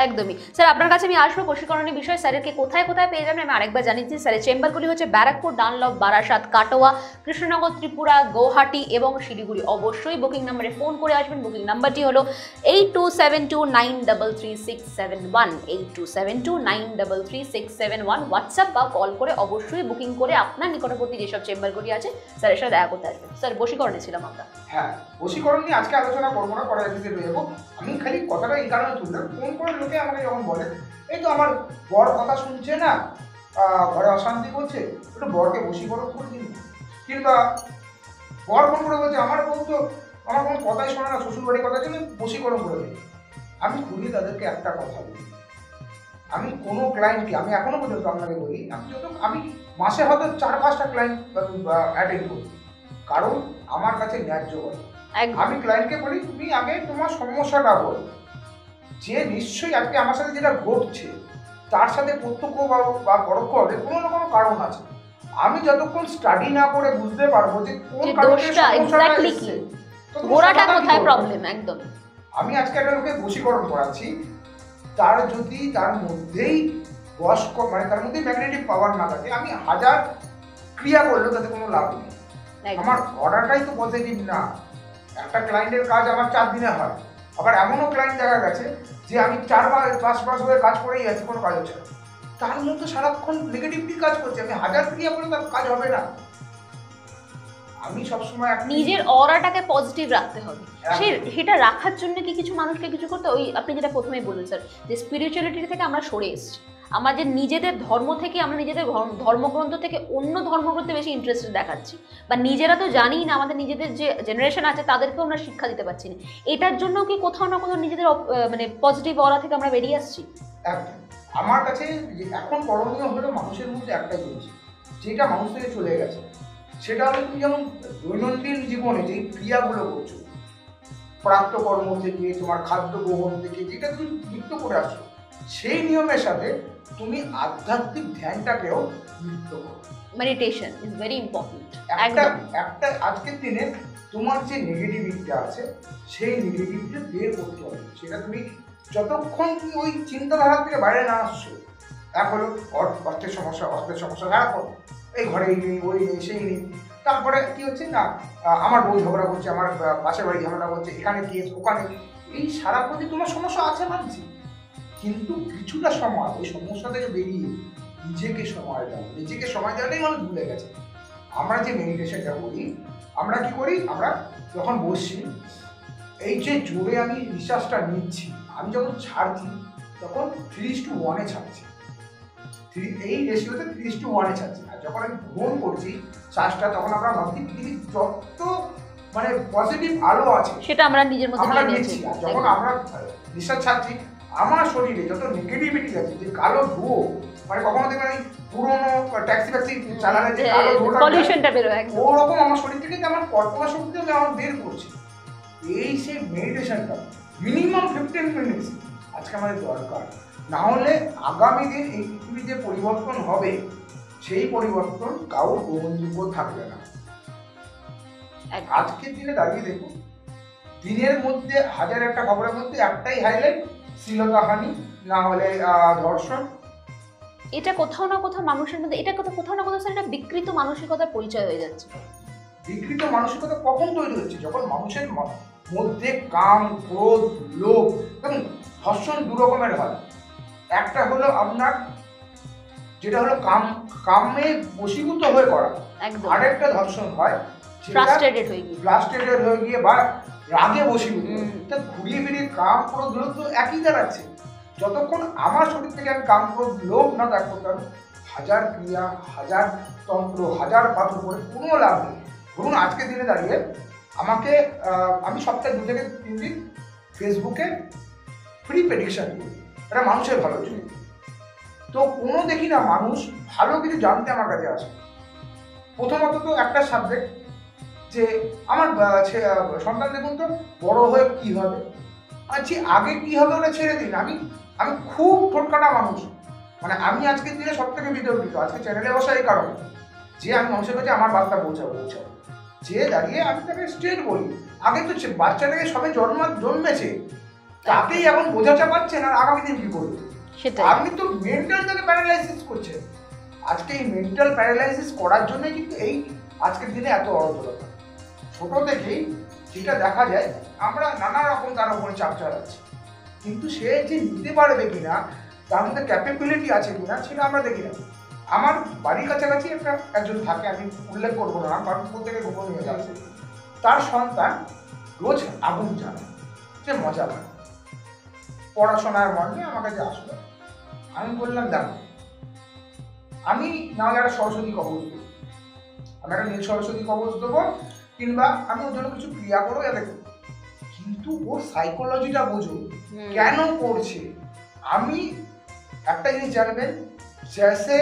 একদমই স্যার, আপনার কাছে আমি আসবো বশীকরণের বিষয়ে। স্যারকে কোথায় কোথায় পেয়ে যাবেন আমি আরেকবার জানিয়েছি। স্যারের চেম্বারগুলি হচ্ছে ব্যারাকপুর, ডানলপ, বারাসাত, কাটোয়া, কৃষ্ণনগর, ত্রিপুরা, গৌহাটি এবং শিলিগুড়ি। অবশ্যই বুকিং নাম্বারে ফোন করে আসবেন। বুকিং নাম্বারটি হলো 8272933671, 8272933671। হোয়াটসঅ্যাপ বা কল করে অবশ্যই বুকিং করে আপনার নিকটবর্তী যেসব চেম্বারগুলি আছে স্যারের সাথে দেখা করতে আসবেন। স্যার, বশীকরণে ছিলাম আমরা। হ্যাঁ, বশীকরণ নিয়ে আজকে আলোচনা করবো না, পরে এপিসোডে যাবো। আমি খালি কথাটা এই কারণে তুললাম, ফোন করে লোকে আমাকে যখন বলে এই তো আমার বর কথা শুনছে না, ঘরে অশান্তি করছে, একটু বরকে বশীকরণ করে দিন। কিংবা বর ফোন করে বলছে আমার বউ তো আমার কোনো কথাই শোনে না, শ্বশুর বাড়ির কথার জন্য বশীকরণ করে দিই। আমি খুবই তাদেরকে একটা কথা বলি, আমি কোনো ক্লায়েন্টকে, আমি এখনো পর্যন্ত আপনাকে বলি, আমি মাসে হয়তো 4-5টা ক্লায়েন্ট অ্যাটেন্ড করি, কারণ আমার কাছে ন্যায্য হয়। আমি ক্লায়েন্টকে বলি তুমি আগে তোমার সমস্যাটা বলো, যে নিশ্চয়ই আজকে আমার সাথে যেটা ঘটছে তার সাথে প্রত্যক্ষ বা পরোক্ষভাবে কোনো না কোনো কারণ আছে। আমি যতক্ষণ স্টাডি না করে বুঝতে পারবো যে কোন কারণে সমস্যাটা এসেছে, গোড়াটা কোথায় প্রবলেম, একদম। আমি আজকে একটা লোকে বশীকরণ করাচ্ছি, তার যদি তার মধ্যেই মানে তার মধ্যে ম্যাগনেটিক পাওয়ার না থাকে, আমি 1000 ক্রিয়া করলেও তাতে কোনো লাভ নেই। আমার অর্ডারটাই তো পজিটিভ না। একটা ক্লায়েন্টের কাজ আমার 4 দিনে হয়, আবার এমনও ক্লায়েন্ট দেখা গেছে যে আমি 4-5 মাস ধরে কাজ করেই আছি, কোনো কাজ হচ্ছে না, তার মধ্যে সারাক্ষণ নেগেটিভলি কাজ করছে। আমি 1000 ক্রিয়া করলে তার কাজ হবে না। আমি সবসময় নিজের অরাটাকে পজিটিভ রাখতে হবে। সেটা রাখার জন্য কি কিছু মানুষকে কিছু করতে, ওই আপনি যেটা প্রথমেই বললেন স্যার, যে স্পিরিচুয়ালিটি থেকে আমরা সরে এসেছি, আমাদের নিজেদের ধর্ম থেকে, আমরা নিজেদের ধর্মগ্রন্থ থেকে অন্য ধর্মগ্রন্থে বেশি ইন্টারেস্টেড দেখাচ্ছি, বা নিজেরা তো জানি না, আমাদের নিজেদের যে জেনারেশন আছে তাদেরকেও আমরা শিক্ষা দিতে পারছি না। এটার জন্য কি কোথাও না কোথাও নিজেদের মানে পজিটিভ অরা থেকে আমরা বেরিয়ে আসছি? একদম। আমার কাছে এখন করণীয় হলো মানুষের মধ্যে একটা জিনিস, যেটা মানুষ থেকে চলে গেছে, সেটা হলো তুমি যেমন দৈনন্দিন জীবনে যে ক্রিয়াগুলো করছো, প্রাপ্তকর্ম থেকে তোমার খাদ্য গ্রহণ থেকে যেটা তুমি যুক্ত করে আসছো, সেই নিয়মের সাথে তুমি আধ্যাত্মিক ধ্যানটাকেও যুক্ত করো। Meditation is very important. একটা আজকের দিনে তোমার যে নেগেটিভিটিটা আছে সেই নেগেটিভিটি বের করতে হবে। সেটা তুমি যতক্ষণ তুমি ওই চিন্তাধারা থেকে বাইরে না আসছো, এক হলো অর্থের সমস্যা রাখো, এই ঘরে এই নেই, ওই নেই, সেই নেই, তারপরে কি হচ্ছে না আমার বউ ঝগড়া করছে, আমার পাশের বাড়ি ঝগড়া করছে, এখানে কেস, ওখানে, এই সারা প্রতি তোমার সমস্যা আছে মানছি, কিন্তু কিছুটা সময় ওই সমস্যা থেকে বেরিয়ে নিজেকে সময় দাও। নিজেকে সময় দেওয়াটাই মানুষ ভুলে গেছে। আমরা যে মেডিটেশনটা করি, আমরা কি করি, আমরা যখন বসছি, এই যে জোরে আমি নিঃশ্বাসটা নিচ্ছি, আমি যখন ছাড়ছি তখন 3:1 ছাড়ছি, এই রেশিওতে 3:1 ছাড়ছি। আর যখন আমি গ্রহণ করছি শ্বাসটা, তখন আমরা ভাবছি পৃথিবীর যত মানে পজিটিভ আলো আছে সেটা আমরা নিজের মধ্যে আমরা নিচ্ছি। আর যখন আমরা নিঃশ্বাস ছাড়ছি, আমার শরীরে যত নেগেটিভিটি আছে, যে কালো ধুয়ো, মানে কখনো দেখবেন এই পুরোনো ট্যাক্সি চালালে যে কালো ধুয়োটা পলিউশনটা বের হয়, ওরকম আমার শরীর থেকে যে আমার কল্পনা শক্তি আমি আমার বের করছি। এই সেই মেডিটেশনটা মিনিমাম 15 মিনিটস আজকে আমাদের দরকার, না হলে আগামী দিন এই পৃথিবী যে পরিবর্তন হবে, সেই পরিবর্তন কারোর গ্রহণযোগ্য থাকবে না। আজকের দিনে দাঁড়িয়ে দেখুন, দিনের মধ্যে 1001টা খবরের মধ্যে একটাই হাইলাইট, শ্লীলতাহানি, না হলে ধর্ষণ। এটা কোথাও না কোথাও মানুষের মধ্যে, এটা কোথাও না কোথাও স্যার একটা বিকৃত মানসিকতার পরিচয় হয়ে যাচ্ছে। বিকৃত মানসিকতা কখন তৈরি হচ্ছে? যখন মানুষের মধ্যে কাম, ক্রোধ, লোভ এবং ধর্ষণ 2 রকমের হয়। একটা হলো আপনার যেটা হলো কামে বশীভূত হয়ে করা, আরেকটা ধর্ষণ হয় ফ্রাস্ট্রেটেড হয়ে গিয়ে বা রাগে বশীভূত। তা ঘুরিয়ে ফিরিয়ে কাম, ক্রোধ, লোভ তো একই দাঁড়াচ্ছে। যতক্ষণ আমার শরীর থেকে আমি কাম, ক্রোধ, লোভ না ত্যাগ করতে পারবো, 1000 ক্রিয়া, 1000 তন্ত্র, 1000 পাথর করে কোনো লাভ নেই। ধরুন আজকের দিনে দাঁড়িয়ে আমি সপ্তাহে 2 থেকে 3 দিন ফেসবুকে ফ্রি প্রেডিকশন করি, এটা মানুষের ভালোর জন্য। তো কোনো দেখি না মানুষ ভালো কিছু জানতে আমার কাছে আসে। প্রথমত তো একটা সাবজেক্ট, যে আমার সন্তান দেখুন তো বড় হয়ে কি হবে, আচ্ছা আগে কি হবে ওটা ছেড়ে দিন। আমি খুব ঠোটকাটা মানুষ, মানে আমি আজকের দিনে সব থেকে বিতর্কিত। আজকে চ্যানেলে বসা এই কারণে যে আমি মানুষের কাছে আমার বার্তা পৌঁছাবো, যে দাঁড়িয়ে আমি তাকে স্ট্রেট বলি। আগে তো বাচ্চাটাকে সবে জন্মেছে, তাতেই এখন বোঝা চাপাচ্ছেন আর আগামী দিন কি করবে। সেটাই আপনি তো মেন্টাল থেকে প্যারালাইসিস করছেন। আজকে এই মেন্টাল প্যারালাইসিস করার জন্য কিন্তু এই আজকের দিনে এত অরাজকতা। ছোট থেকেই যেটা দেখা যায় আমরা নানা রকম তার উপরে চাপ চালাচ্ছি, কিন্তু সে যে নিতে পারবে কিনা, তার মধ্যে ক্যাপেবিলিটি আছে কিনা, সেটা আমরা দেখি না। আমার বাড়ির কাছাকাছি একজন থাকে, আমি উল্লেখ করবো না কারণ প্রত্যেকে গোপনীয় আছে। তার সন্তান রোজ আগুন জ্বালায়, সে মজা পায়, পড়াশোনার মন নিয়ে আমার কাছে আসলো। আমি বললাম দেখো, আমি নাহলে একটা সরস্বতী কবচ দেবো, আমি একটা নীল সরস্বতী কবচ দেবো, কিংবা আমি ওর জন্য কিছু ক্রিয়া করবো যাতে, কিন্তু ওর সাইকোলজিটা বুঝো কেন করছে। আমি একটা জিনিস জানবেন, जैसे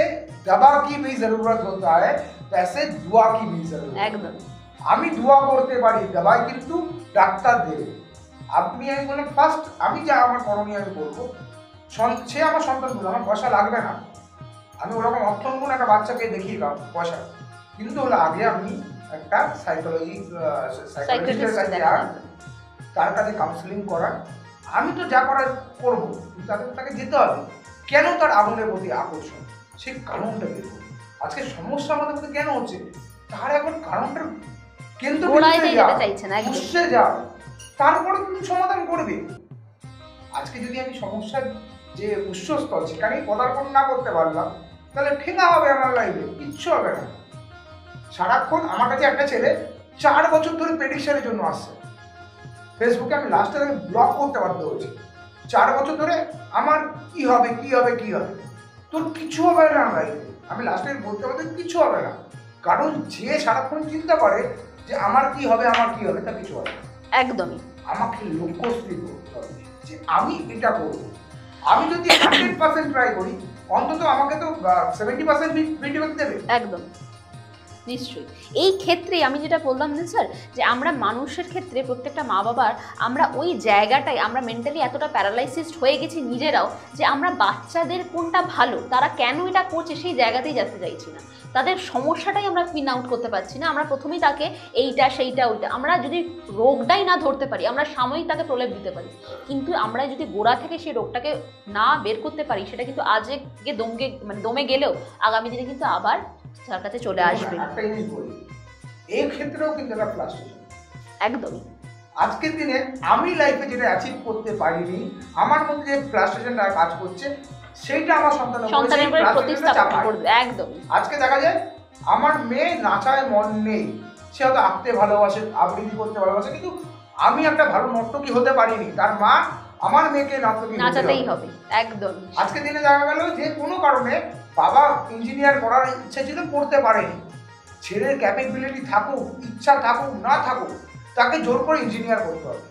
दवा की भी जरूरत होता है वैसे दुआ की भी जरूरत। একদম আমি দোয়া করতে পারি, দাবাই কিন্তু ডাক্তার দেবে। আমি বললাম ফার্স্ট আমি যা আমার করণীয় আমি বলবো, সে আমার সন্তান বলে আমার পয়সা লাগবে না, আমি ওরকম অর্থন কোনো একটা বাচ্চাকে দেখিয়ে দাও পয়সা, কিন্তু হলো আগে আমি একটা সাইকোলজিস্টের কাছে তার কাছে কাউন্সিলিং করার, আমি তো যা করার করবো, তাকে যেতে হবে। কেন তার আগুনের প্রতি আকর্ষণ, সে কারণটা দেখুন। আজকে সমস্যা আমাদের মধ্যে কেন হচ্ছে, তার এখন কারণটা কিন্তু বুঝতে যাও, তারপরে কিন্তু সমাধান করবে। আজকে যদি আমি সমস্যার যে উৎসস্থল সেখানেই পদার্পণ না করতে পারলাম, তাহলে ঠেঙা হবে আমার লাইফে, কিচ্ছু হবে না। সারাক্ষণ আমার কাছে একটা ছেলে 4 বছর ধরে প্রেডিকশনের জন্য আসছে ফেসবুকে, আমি লাস্টে তাকে ব্লক করতে বাধ্য হয়েছি। 4 বছর ধরে আমার কি হবে কি হবে কি হবে, তোর কিছু হবে না লাইফে। আমি লাস্টে বলতে পারতে কিছু হবে না, কারণ যে সারাক্ষণ চিন্তা করে যে আমার কি হবে আমার কি হবে, তা কিছু হবে। একদমই আমাকে লক্ষ্য স্থির করতে হবে যে আমি এটা করবো। আমি যদি 100% ট্রাই করি, অন্তত আমাকে তো 70% ফিডব্যাক দেবে। একদম নিশ্চয়ই। এই ক্ষেত্রে আমি যেটা বললাম না স্যার, যে আমরা মানুষের ক্ষেত্রে প্রত্যেকটা মা বাবার আমরা ওই জায়গাটায় আমরা মেন্টালি এতটা প্যারালাইসিসড হয়ে গেছি নিজেরাও, যে আমরা বাচ্চাদের কোনটা ভালো, তারা কেন এটা করছে সেই জায়গাতেই যেতে চাইছি না, তাদের সমস্যাটাই আমরা পিন আউট করতে পারছি না। আমরা প্রথমেই তাকে এইটা সেইটা ওইটা, আমরা যদি রোগটাই না ধরতে পারি, আমরা সাময়িক তাকে প্রলেপ দিতে পারি, কিন্তু আমরা যদি গোড়া থেকে সেই রোগটাকে না বের করতে পারি, সেটা কিন্তু আজকে দমে গেলেও আগামী দিনে কিন্তু আবার তার কাছে চলে আসবে। একটা জিনিস বলি, এই ক্ষেত্রেও কিন্তু একটা ফ্লাস্ট্রেশন। একদমই আজকের দিনে আমি লাইফে যেটা অ্যাচিভ করতে পারিনি, আমার মধ্যে যে ফ্লাস্ট্রেশনটা কাজ করছে, সেইটা আমার সন্তানের উপরে প্রতিস্থাপন করবে। একদম। আজকে দেখা যায় আমার মেয়ে নাচায় মন নেই, সে হয়তো আঁকতে ভালোবাসে, আবৃত্তি করতে ভালোবাসে, কিন্তু আমি একটা ভালো নর্তকী হতে পারিনি, তার মা আমার মেয়েকে নাচাতেই হবে। একদম। আজকে দিনে দেখা গেল যে কোনো কারণে বাবা ইঞ্জিনিয়ার করার ইচ্ছা ছিল, পড়তে পারেনি, ছেলের ক্যাপেবিলিটি থাকুক, ইচ্ছা থাকুক না থাকুক, তাকে জোর করে ইঞ্জিনিয়ার করতে হবে।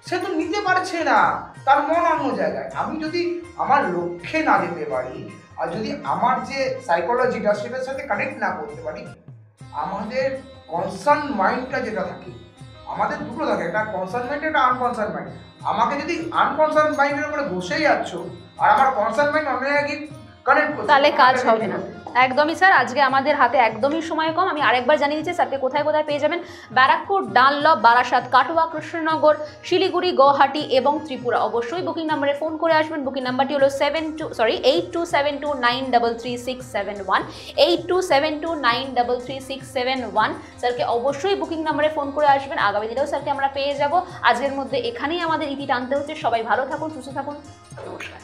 সে তো নিতে পারছে না, তার মন অন্য জায়গায়। আমি যদি আমার লক্ষ্যে না যেতে পারি, আর যদি আমার যে সাইকোলজিটা সেটার সাথে কানেক্ট না করতে পারি, আমাদের কনসার্ন মাইন্ডটা যেটা থাকে, আমাদের দুটো থাকে, একটা কনসার্ন মাইন্ড, একটা আনকনসার্ন মাইন্ড। আমাকে যদি আনকনসার্ন মাইন্ডের উপরে বসেই যাচ্ছ আর আমার কনসার্ন মাইন্ড অন্য জায়গায় কানেক্ট করছে, তাহলে কাজ হবে না। একদমই স্যার, আজকে আমাদের হাতে একদমই সময় কম। আমি আরেকবার জানিয়ে দিচ্ছি স্যারকে কোথায় কোথায় পেয়ে যাবেন। ব্যারাকপুর, ডানলপ, বারাসাত, কাটোয়া, কৃষ্ণনগর, শিলিগুড়ি, গুয়াহাটি এবং ত্রিপুরা। অবশ্যই বুকিং নাম্বারে ফোন করে আসবেন। বুকিং নাম্বারটি হলো 8272933671, 8272933671। স্যারকে অবশ্যই বুকিং নাম্বারে ফোন করে আসবেন। আগামী দিনেও স্যারকে আমরা পেয়ে যাব। আজকের মধ্যে এখানেই আমাদের ইতি টানতে হচ্ছে। সবাই ভালো থাকুন, সুস্থ থাকুন, নমস্কার।